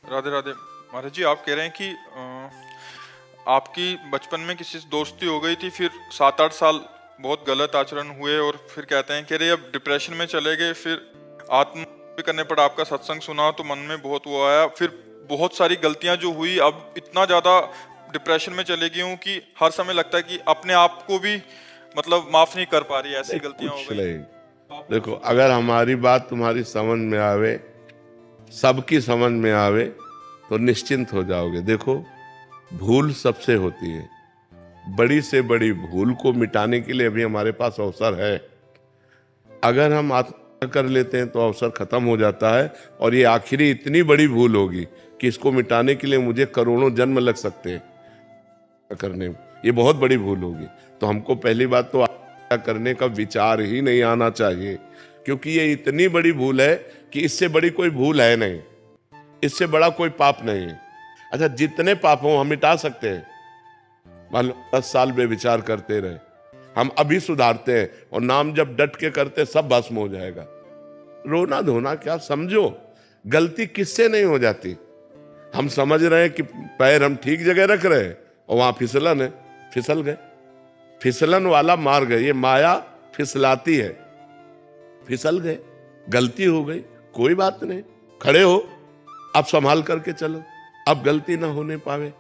राधे राधे। महाराज जी, आप कह रहे हैं कि आपकी बचपन में किसी से दोस्ती हो गई थी, फिर 7-8 साल बहुत गलत आचरण हुए और फिर कहते हैं कि अरे अब डिप्रेशन में चले गए, फिर आत्महत्या करने पर आपका सत्संग सुना तो मन में बहुत वो आया, फिर बहुत सारी गलतियां जो हुई, अब इतना ज़्यादा डिप्रेशन में चले गई हूँ कि हर समय लगता है कि अपने आप को भी मतलब माफ़ नहीं कर पा रही, ऐसी गलतियां हो कुछ गई। नहीं। देखो, अगर हमारी बात तुम्हारी समझ में आवे, सबकी समझ में आवे, तो निश्चिंत हो जाओगे। देखो, भूल सबसे होती है। बड़ी से बड़ी भूल को मिटाने के लिए अभी हमारे पास अवसर है। अगर हम आत्महत्या कर लेते हैं तो अवसर खत्म हो जाता है, और ये आखिरी इतनी बड़ी भूल होगी कि इसको मिटाने के लिए मुझे करोड़ों जन्म लग सकते हैं करने में। ये बहुत बड़ी भूल होगी। तो हमको पहली बात तो आत्महत्या करने का विचार ही नहीं आना चाहिए, क्योंकि ये इतनी बड़ी भूल है कि इससे बड़ी कोई भूल है नहीं, इससे बड़ा कोई पाप नहीं है। अच्छा, जितने पाप हो हम मिटा सकते हैं। मान लो 10 साल बेविचार करते रहे, हम अभी सुधारते हैं और नाम जब डट के करते सब भस्म हो जाएगा। रोना धोना क्या, समझो गलती किससे नहीं हो जाती। हम समझ रहे हैं कि पैर हम ठीक जगह रख रहे हैं और वहां फिसलन है, फिसल गए। फिसलन वाला मार्ग है, ये माया फिसलाती है। फिसल गए, गलती हो गई, कोई बात नहीं, खड़े हो, अब संभाल करके चलो, अब गलती ना होने पावे।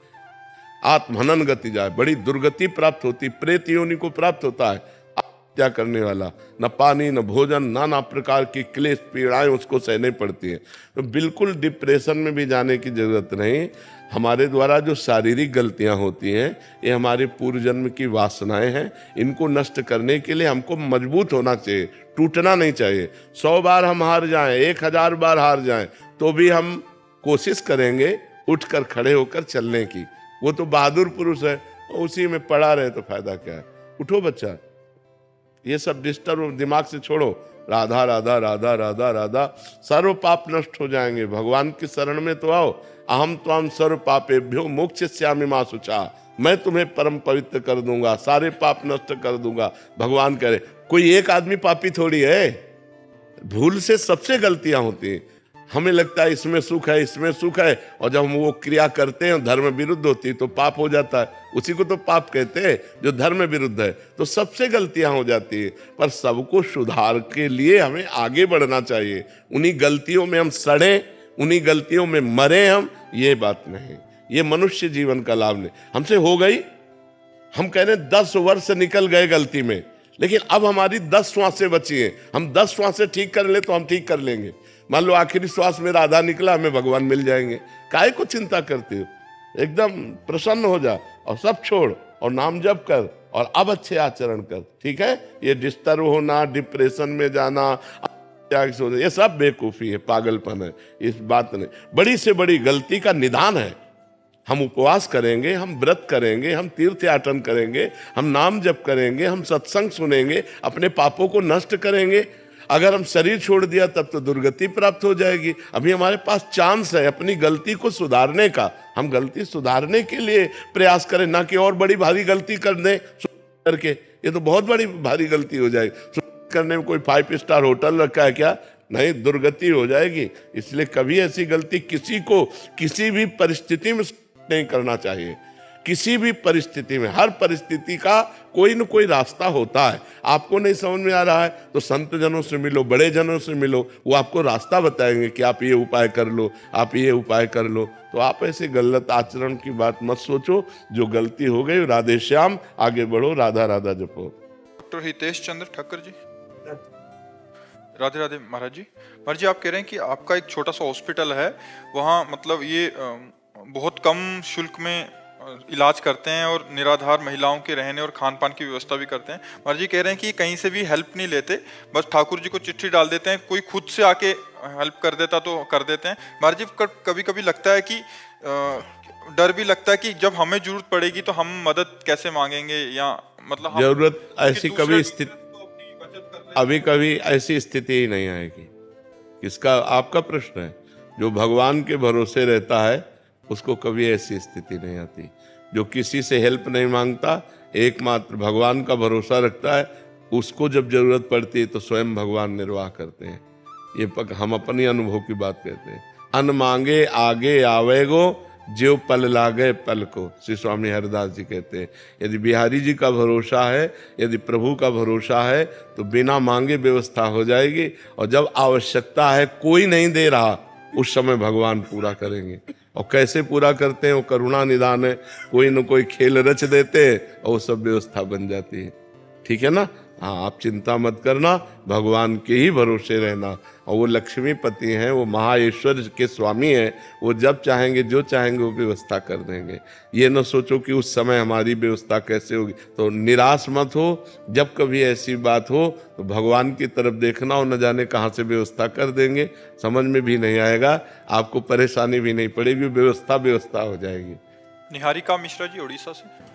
आत्महनन गति जाए, बड़ी दुर्गति प्राप्त होती, प्रेत योनि को प्राप्त होता है आत्महत्या करने वाला। न पानी न भोजन, नाना प्रकार की क्लेश पीड़ाएं उसको सहने पड़ती है। तो बिल्कुल डिप्रेशन में भी जाने की जरूरत नहीं। हमारे द्वारा जो शारीरिक गलतियां होती हैं, ये हमारे पूर्व जन्म की वासनाएं हैं। इनको नष्ट करने के लिए हमको मजबूत होना चाहिए, टूटना नहीं चाहिए। 100 बार हम हार जाएं, 1000 बार हार जाएं, तो भी हम कोशिश करेंगे उठकर खड़े होकर चलने की। वो तो बहादुर पुरुष है, उसी में पड़ा रहे तो फायदा क्या है। उठो बच्चा, ये सब डिस्टर्ब दिमाग से छोड़ो। राधा राधा राधा राधा राधा, सर्व पाप नष्ट हो जाएंगे। भगवान की शरण में तो आओ। अहम त्वाम सर्व पापेभ्यो मोक्षयिष्यामि मा शुचा, मैं तुम्हें परम पवित्र कर दूंगा, सारे पाप नष्ट कर दूंगा। भगवान करे, कोई एक आदमी पापी थोड़ी है। भूल से सबसे गलतियां होती हैं। हमें लगता है इसमें सुख है, इसमें सुख है, और जब हम वो क्रिया करते हैं धर्म विरुद्ध होती है तो पाप हो जाता है। उसी को तो पाप कहते हैं जो धर्म विरुद्ध है। तो सबसे गलतियां हो जाती है, पर सबको सुधार के लिए हमें आगे बढ़ना चाहिए। उन्हीं गलतियों में हम सड़े, उन्हीं गलतियों में मरे हम, ये बात नहीं। ये मनुष्य जीवन का लाभ नहीं। हमसे हो गई, हम कह रहे 10 वर्ष निकल गए गलती में, लेकिन अब हमारी 10 श्वासें बची हैं। हम 10 श्वासें ठीक कर ले तो हम ठीक कर लेंगे। मान लो आखिरी श्वास में राधा निकला, हमें भगवान मिल जाएंगे। काहे को चिंता करते हो? एकदम प्रसन्न हो जा और सब छोड़ और नाम जप कर और अब अच्छे आचरण कर, ठीक है? ये डिस्टर्ब होना, डिप्रेशन में जाना, ये सब बेवकूफी है, पागलपन है। इस बात नहीं, बड़ी से बड़ी गलती का निदान है। हम उपवास करेंगे, हम व्रत करेंगे, हम तीर्थ याटन करेंगे, हम नाम जप करेंगे, हम सत्संग सुनेंगे, अपने पापों को नष्ट करेंगे। अगर हम शरीर छोड़ दिया तब तो दुर्गति प्राप्त हो जाएगी। अभी हमारे पास चांस है अपनी गलती को सुधारने का। हम गलती सुधारने के लिए प्रयास करें, ना कि और बड़ी भारी गलती कर दें करके। ये तो बहुत बड़ी भारी गलती हो जाएगी। करने में कोई 5 स्टार होटल रखा है क्या? नहीं, दुर्गति हो जाएगी। इसलिए कभी ऐसी गलती किसी को किसी भी परिस्थिति में नहीं करना चाहिए। किसी भी परिस्थिति में, हर परिस्थिति का कोई न कोई रास्ता होता है। आपको नहीं समझ में आ रहा है तो संत जनों से मिलो, बड़े जनों से मिलो, वो आपको रास्ता बताएंगे कि आप ये उपाय कर लो, आप ये उपाय कर लो। तो आप ऐसे गलत आचरण की बात मत सोचो। जो गलती हो गई, राधे श्याम, आगे बढ़ो, राधा राधा जपो। डॉक्टर हितेश चंद्र ठक्कर जी, राधे राधे। महाराज जी, महाराज जी, आप कह रहे हैं कि आपका एक छोटा सा हॉस्पिटल है, वहाँ मतलब ये बहुत कम शुल्क में इलाज करते हैं और निराधार महिलाओं के रहने और खान पान की व्यवस्था भी करते हैं। महाराज जी कह रहे हैं कि कहीं से भी हेल्प नहीं लेते, बस ठाकुर जी को चिट्ठी डाल देते हैं, कोई खुद से आके हेल्प कर देता तो कर देते हैं। महाराज जी, कभी कभी लगता है कि डर भी लगता है कि जब हमें जरूरत पड़ेगी तो हम मदद कैसे मांगेंगे, या मतलब जरूरत ऐसी कभी स्थिति, अभी कभी ऐसी स्थिति ही नहीं आएगी। किसका? आपका प्रश्न है। जो भगवान के भरोसे रहता है उसको कभी ऐसी स्थिति नहीं आती। जो किसी से हेल्प नहीं मांगता, एकमात्र भगवान का भरोसा रखता है, उसको जब जरूरत पड़ती है तो स्वयं भगवान निर्वाह करते हैं। ये हम अपनी अनुभव की बात कहते हैं। अन मांगे आगे आवेगो, ज्यो पल लागे पल को। श्री स्वामी हरिदास जी कहते हैं यदि बिहारी जी का भरोसा है, यदि प्रभु का भरोसा है, तो बिना मांगे व्यवस्था हो जाएगी। और जब आवश्यकता है, कोई नहीं दे रहा, उस समय भगवान पूरा करेंगे। और कैसे पूरा करते हैं? वो करुणा निदान है, कोई न कोई खेल रच देते हैं और वो सब व्यवस्था बन जाती है। ठीक है ना? हाँ, आप चिंता मत करना, भगवान के ही भरोसे रहना। और वो लक्ष्मीपति हैं, वो महाईश्वर के स्वामी हैं, वो जब चाहेंगे जो चाहेंगे वो व्यवस्था कर देंगे। ये न सोचो कि उस समय हमारी व्यवस्था कैसे होगी, तो निराश मत हो। जब कभी ऐसी बात हो तो भगवान की तरफ देखना, और न जाने कहाँ से व्यवस्था कर देंगे, समझ में भी नहीं आएगा, आपको परेशानी भी नहीं पड़ेगी, व्यवस्था हो जाएगी। निहारिका मिश्रा जी उड़ीसा से।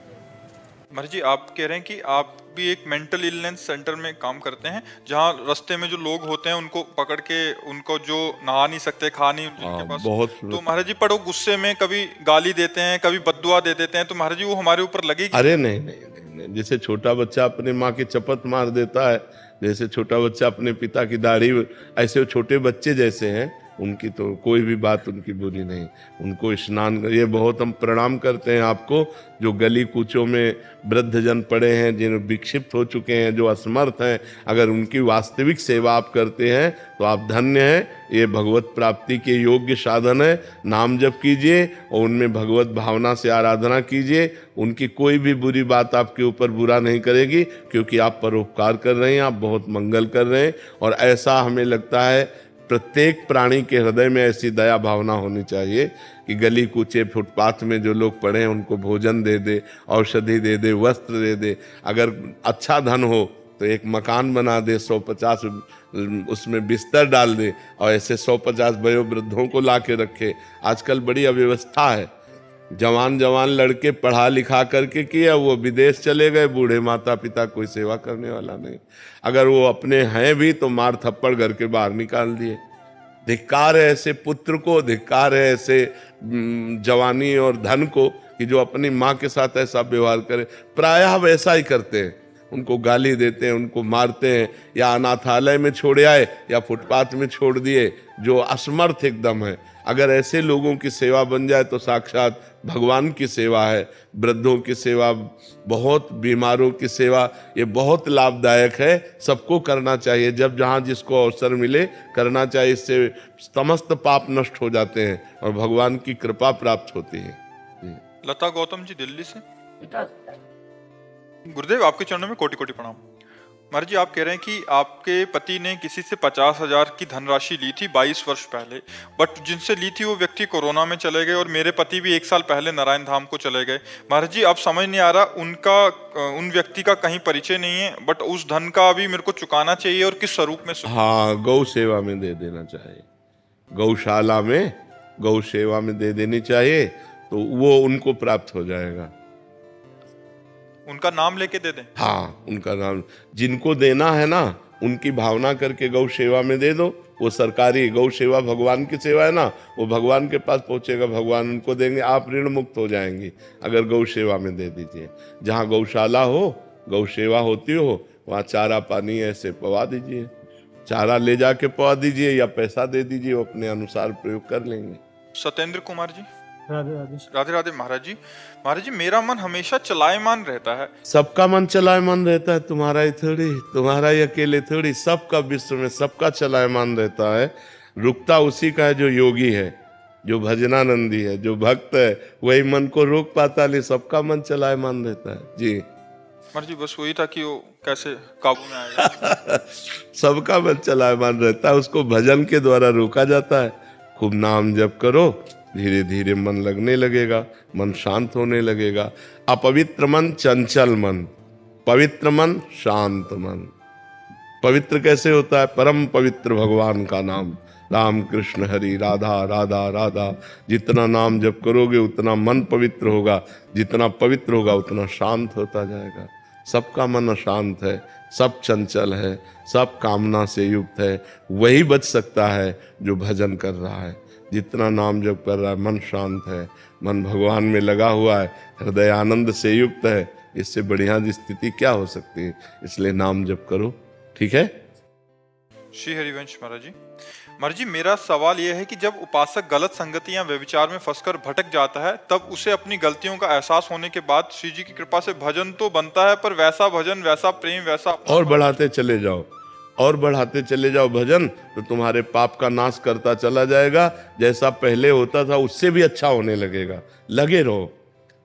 महाराज जी, आप कह रहे हैं कि आप भी एक मेंटल इलनेस सेंटर में काम करते हैं, जहां रास्ते में जो लोग होते हैं उनको पकड़ के, उनको जो नहा नहीं सकते, खा नहीं जिनके पास, बहुत। तो महाराज जी पर वो गुस्से में कभी गाली देते हैं, कभी बद्दुआ दे देते हैं, तो महाराज जी वो हमारे ऊपर लगेगी? अरे नहीं नहीं नहीं, नहीं। जैसे छोटा बच्चा अपने माँ की चपत मार देता है, जैसे छोटा बच्चा अपने पिता की दाढ़ी, ऐसे वो छोटे बच्चे जैसे हैं, उनकी तो कोई भी बात उनकी बुरी नहीं। उनको स्नान, ये बहुत हम प्रणाम करते हैं आपको, जो गली कूचों में वृद्धजन पड़े हैं, जिन विक्षिप्त हो चुके हैं, जो असमर्थ हैं, अगर उनकी वास्तविक सेवा आप करते हैं तो आप धन्य हैं। ये भगवत प्राप्ति के योग्य साधन है। नाम जप कीजिए और उनमें भगवत भावना से आराधना कीजिए। उनकी कोई भी बुरी बात आपके ऊपर बुरा नहीं करेगी, क्योंकि आप परोपकार कर रहे हैं, आप बहुत मंगल कर रहे हैं। और ऐसा हमें लगता है प्रत्येक प्राणी के हृदय में ऐसी दया भावना होनी चाहिए कि गली कूचे फुटपाथ में जो लोग पड़े हैं उनको भोजन दे दे, औषधि दे दे, वस्त्र दे दे। अगर अच्छा धन हो तो एक मकान बना दे, 150 उसमें बिस्तर डाल दे, और ऐसे 150 वयोवृद्धों को ला के रखे। आजकल बड़ी अव्यवस्था है। जवान लड़के पढ़ा लिखा करके किया, वो विदेश चले गए, बूढ़े माता पिता कोई सेवा करने वाला नहीं। अगर वो अपने हैं भी तो मार थप्पड़ घर के बाहर निकाल दिए। धिक्कार है ऐसे पुत्र को, धिक्कार है ऐसे जवानी और धन को कि जो अपनी माँ के साथ ऐसा व्यवहार करे। प्रायः वैसा ही करते हैं, उनको गाली देते हैं, उनको मारते हैं, या अनाथालय में छोड़े आए या फुटपाथ में छोड़ दिए, जो असमर्थ एकदम है। अगर ऐसे लोगों की सेवा बन जाए तो साक्षात भगवान की सेवा है। वृद्धों की सेवा, बहुत बीमारों की सेवा, ये बहुत लाभदायक है, सबको करना चाहिए। जब जहाँ जिसको अवसर मिले करना चाहिए। इससे समस्त पाप नष्ट हो जाते हैं और भगवान की कृपा प्राप्त होती है। लता गौतम जी दिल्ली से। गुरुदेव, आपके चरणों में कोटि कोटि प्रणाम। महाराज जी, आप कह रहे हैं कि आपके पति ने किसी से 50,000 की धनराशि ली थी 22 वर्ष पहले, बट जिनसे ली थी वो व्यक्ति कोरोना में चले गए, और मेरे पति भी 1 साल पहले नारायण धाम को चले गए। महाराज जी, अब समझ नहीं आ रहा, उन व्यक्ति का कहीं परिचय नहीं है, बट उस धन का अभी मेरे को चुकाना चाहिए, और किस स्वरूप में? हाँ, गौ सेवा में दे देना चाहिए। गौशाला में गौ सेवा में दे देनी चाहिए, तो वो उनको प्राप्त हो जाएगा। उनका नाम लेके दे दें? हाँ, उनका नाम, जिनको देना है ना, उनकी भावना करके गौ सेवा में दे दो। वो सरकारी गौ सेवा भगवान की सेवा है ना, वो भगवान के पास पहुंचेगा, भगवान उनको देंगे, आप ऋण मुक्त हो जाएंगी अगर गौ सेवा में दे दीजिए। जहाँ गौशाला हो, गौ सेवा होती हो, वहाँ चारा पानी ऐसे पवा दीजिए। चारा ले जाके पवा दीजिए या पैसा दे दीजिए, वो अपने अनुसार प्रयोग कर लेंगे। सत्येंद्र कुमार जी। राधे राधे। राधे राधे महाराज जी। महाराज जी, मेरा मन हमेशा चलायमान रहता है। सबका मन चलायमान रहता है, तुम्हारा ही थोड़ी, तुम्हारा ही अकेले थोड़ी, सबका विश्व में सबका चलायमान रहता है। रुकता उसी का है जो योगी है, जो भजनानंदी है, जो भक्त है, वही मन को रोक पाता नहीं। सबका मन चलायमान रहता है जी। महाराज जी, बस वही था कि वो कैसे काबू में आएगा। सबका मन चलायमान रहता है, उसको भजन के द्वारा रोका जाता है। खूब नाम जप करो, धीरे धीरे मन लगने लगेगा, मन शांत होने लगेगा। अपवित्र मन चंचल मन, पवित्र मन शांत मन। पवित्र कैसे होता है? परम पवित्र भगवान का नाम, राम कृष्ण हरि राधा राधा राधा। जितना नाम जप करोगे उतना मन पवित्र होगा, जितना पवित्र होगा उतना शांत होता जाएगा। सबका मन अशांत है, सब चंचल है, सब कामना से युक्त है। वही बच सकता है जो भजन कर रहा है। जितना नाम जप कर रहा है, मन शांत है, मन भगवान में लगा हुआ है, हृदय आनंद से युक्त है। इससे बढ़िया स्थिति क्या हो सकती है? इसलिए नाम जप करो, ठीक है? श्री हरिवंश महाराज जी। महाराज जी, मेरा सवाल यह है कि जब उपासक गलत संगति या व्यभिचार में फंसकर भटक जाता है, तब उसे अपनी गलतियों का एहसास होने के बाद श्री जी की कृपा से भजन तो बनता है, पर वैसा भजन, वैसा प्रेम, वैसा और बढ़ाते चले जाओ, और बढ़ाते चले जाओ भजन, तो तुम्हारे पाप का नाश करता चला जाएगा। जैसा पहले होता था उससे भी अच्छा होने लगेगा। लगे रहो।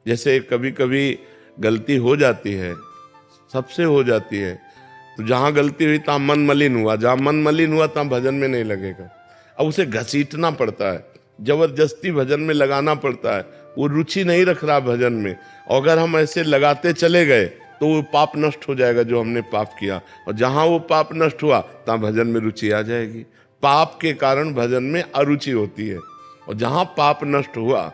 जैसे कभी कभी गलती हो जाती है, सबसे हो जाती है, तो जहां गलती हुई तहां मन मलिन हुआ, जहां मन मलिन हुआ तहां भजन में नहीं लगेगा। अब उसे घसीटना पड़ता है, जबरदस्ती भजन में लगाना पड़ता है। वो रुचि नहीं रख रहा भजन में, और अगर हम ऐसे लगाते चले गए तो वो पाप नष्ट हो जाएगा जो हमने पाप किया, और जहां वो पाप नष्ट हुआ तहां भजन में रुचि आ जाएगी। पाप के कारण भजन में अरुचि होती है, और जहां पाप नष्ट हुआ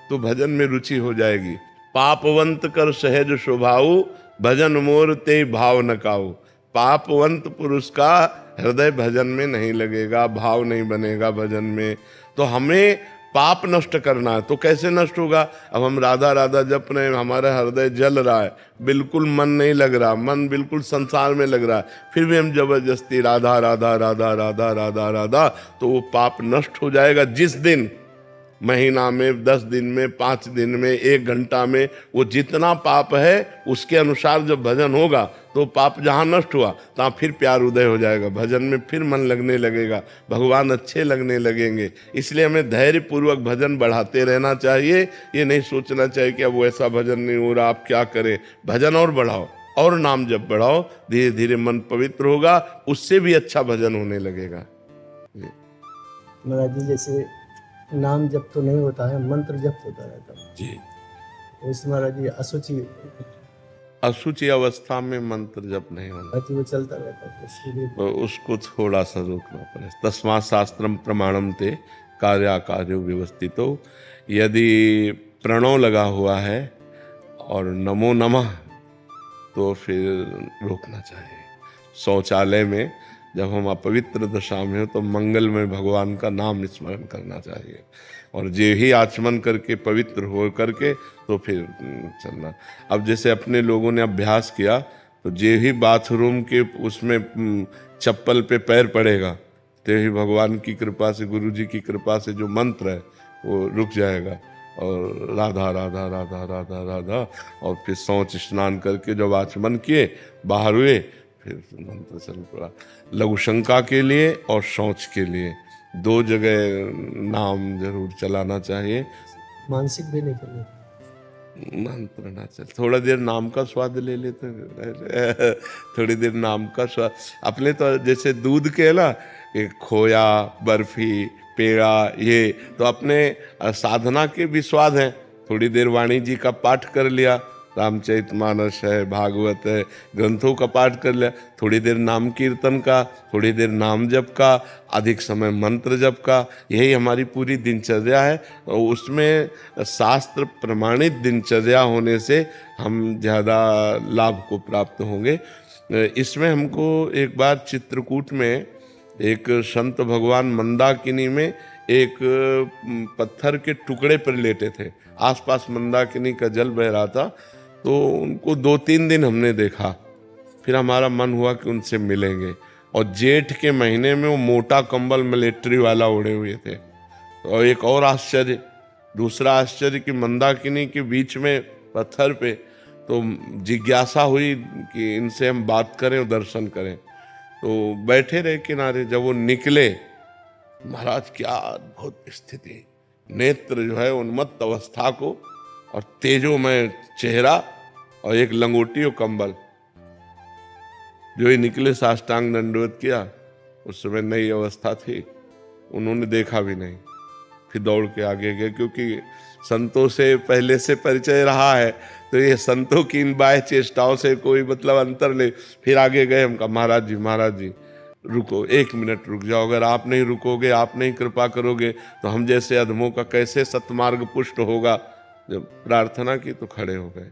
तो भजन में रुचि हो जाएगी। पापवंत कर सहज स्वभाव, भजन मोर ते भाव न काऊ। पापवंत पुरुष का हृदय भजन में नहीं लगेगा, भाव नहीं बनेगा भजन में। तो हमें पाप नष्ट करना है। तो कैसे नष्ट होगा? अब हम राधा राधा जप रहे हैं, हमारा हृदय जल रहा है, बिल्कुल मन नहीं लग रहा, मन बिल्कुल संसार में लग रहा है, फिर भी हम जबरदस्ती राधा राधा राधा राधा राधा राधा, तो वो पाप नष्ट हो जाएगा। जिस दिन, महीना में, 10 दिन में, 5 दिन में, 1 घंटा में, वो जितना पाप है उसके अनुसार जब भजन होगा तो पाप जहाँ नष्ट हुआ तहाँ फिर प्यार उदय हो जाएगा, भजन में फिर मन लगने लगेगा, भगवान अच्छे लगने लगेंगे। इसलिए हमें धैर्य पूर्वक भजन बढ़ाते रहना चाहिए। ये नहीं सोचना चाहिए कि अब वैसा भजन नहीं हो रहा, आप क्या करें। भजन और बढ़ाओ, और नाम जब बढ़ाओ, धीरे धीरे मन पवित्र होगा, उससे भी अच्छा भजन होने लगेगा। महाराज जी, जैसे नाम जप तो नहीं होता है, मंत्र जप होता रहता है जी। उसमें महाराज जी अशुचि अवस्था में मंत्र जप नहीं होना, वो चलता रहता है, इसके लिए तो उसको थोड़ा सा रोकना पड़े। तस्मात् शास्त्रम प्रमाणम ते कार्याकार्यो व्यवस्थितो। यदि प्रणव लगा हुआ है और नमो नमः, तो फिर रोकना चाहिए। शौचालय में जब हम अपवित्र दशा में हो तो मंगल में भगवान का नाम स्मरण करना चाहिए, और जे ही आचमन करके पवित्र हो करके तो फिर चलना। अब जैसे अपने लोगों ने अभ्यास किया, तो जे ही बाथरूम के उसमें चप्पल पे पैर पड़ेगा, ते ही भगवान की कृपा से, गुरु जी की कृपा से जो मंत्र है वो रुक जाएगा, और राधा राधा राधा राधा राधा, और फिर शौच स्नान करके जब आचमन किए, बाहर हुए, फिर मंत्र चल पड़ा। लघु शंका के लिए और शौच के लिए 2 जगह नाम जरूर चलाना चाहिए। मानसिक भी नहीं करना, मंत्र ना चल, थोड़ा देर नाम का स्वाद ले लेते, थोड़ी देर नाम का स्वाद। अपने तो जैसे दूध के ना, खोया, बर्फी, पेड़ा, ये तो अपने साधना के भी स्वाद हैं। थोड़ी देर वाणी जी का पाठ कर लिया, रामचरितमानस है, भागवत है, ग्रंथों का पाठ कर लिया, थोड़ी देर नाम कीर्तन का, थोड़ी देर नाम जप का, अधिक समय मंत्र जप का, यही हमारी पूरी दिनचर्या है। और उसमें शास्त्र प्रमाणित दिनचर्या होने से हम ज़्यादा लाभ को प्राप्त होंगे। इसमें हमको एक बार चित्रकूट में एक संत भगवान मंदाकिनी में एक पत्थर के टुकड़े पर लेटे थे, आसपास मंदाकिनी का जल बह रहा था, तो उनको 2-3 दिन हमने देखा। फिर हमारा मन हुआ कि उनसे मिलेंगे, और जेठ के महीने में वो मोटा कंबल मिलिट्री वाला ओढ़े हुए थे। और एक और आश्चर्य, दूसरा आश्चर्य कि मंदाकिनी के बीच में पत्थर पे, तो जिज्ञासा हुई कि इनसे हम बात करें और दर्शन करें, तो बैठे रहे किनारे। जब वो निकले, महाराज क्या अद्भुत स्थिति, नेत्र जो है उन्मत्त अवस्था को, और तेजोमय चेहरा, और एक लंगोटी और कंबल। जो ही निकले साष्टांग दंडवत किया, उस समय नई अवस्था थी, उन्होंने देखा भी नहीं, फिर दौड़ के आगे गए, क्योंकि संतों से पहले से परिचय रहा है, तो ये संतों की इन बाह्य चेष्टाओं से कोई मतलब अंतर नहीं। फिर आगे गए, हम कहा महाराज जी रुको, 1 मिनट रुक जाओ, अगर आप नहीं रुकोगे, आप नहीं कृपा करोगे, तो हम जैसे अधमों का कैसे सतमार्ग पुष्ट होगा। जब प्रार्थना की तो खड़े हो गए।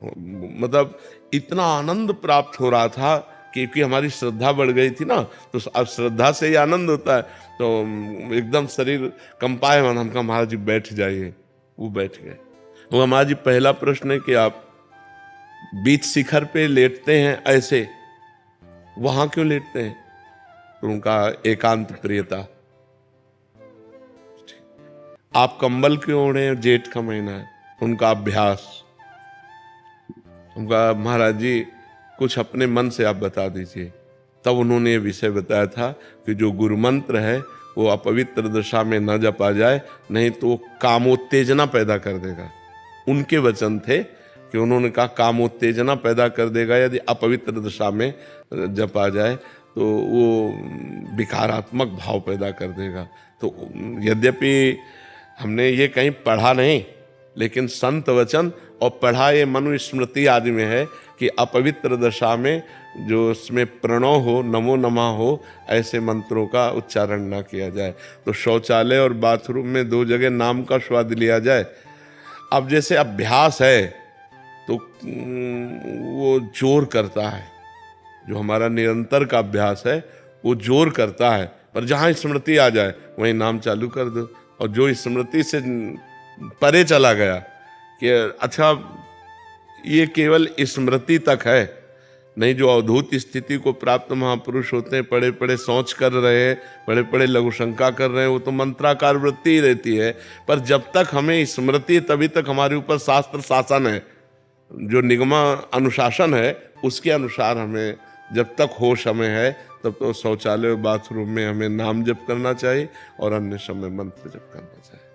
मतलब इतना आनंद प्राप्त हो रहा था, क्योंकि हमारी श्रद्धा बढ़ गई थी ना, तो अब श्रद्धा से ही आनंद होता है, तो एकदम शरीर कंपायमान। हम कहा महाराज जी बैठ जाइए, वो बैठ गए। वो महाराज जी, पहला प्रश्न है कि आप बीच शिखर पे लेटते हैं ऐसे, वहां क्यों लेटते हैं? तो उनका एकांत प्रियता, आप कंबल क्यों ओढ़े? जेठ का महीना है, उनका अभ्यास। उनका महाराज जी कुछ अपने मन से आप बता दीजिए। तब उन्होंने ये विषय बताया था कि जो गुरु मंत्र है वो अपवित्र दशा में न जपा जाए, नहीं तो कामोत्तेजना पैदा कर देगा। उनके वचन थे कि उन्होंने कहा कामोत्तेजना पैदा कर देगा यदि अपवित्र दशा में जपा जाए, तो वो विकारात्मक भाव पैदा कर देगा। तो यद्यपि हमने ये कहीं पढ़ा नहीं, लेकिन संत वचन और पढ़ा ये मनुस्मृति आदि में है कि अपवित्र दशा में जो उसमें प्रणव हो, नमो नमः हो, ऐसे मंत्रों का उच्चारण ना किया जाए। तो शौचालय और बाथरूम में 2 जगह नाम का स्वाद लिया जाए। अब जैसे अभ्यास है तो वो जोर करता है, जो हमारा निरंतर का अभ्यास है वो जोर करता है, पर जहाँ स्मृति आ जाए वहीं नाम चालू कर दो। और जो स्मृति से परे चला गया कि अच्छा ये केवल स्मृति तक है, नहीं जो अवधूत स्थिति को प्राप्त महापुरुष होते हैं, पड़े पड़े सोच कर रहे हैं, पड़े पड़े लघुशंका कर रहे हैं, वो तो मंत्राकार वृत्ति ही रहती है। पर जब तक हमें स्मृति, तभी तक हमारे ऊपर शास्त्र शासन है, जो निगमा अनुशासन है उसके अनुसार हमें जब तक होश हमें है तब तो शौचालय बाथरूम में हमें नाम जप करना चाहिए और अन्य समय मंत्र जप करना चाहिए।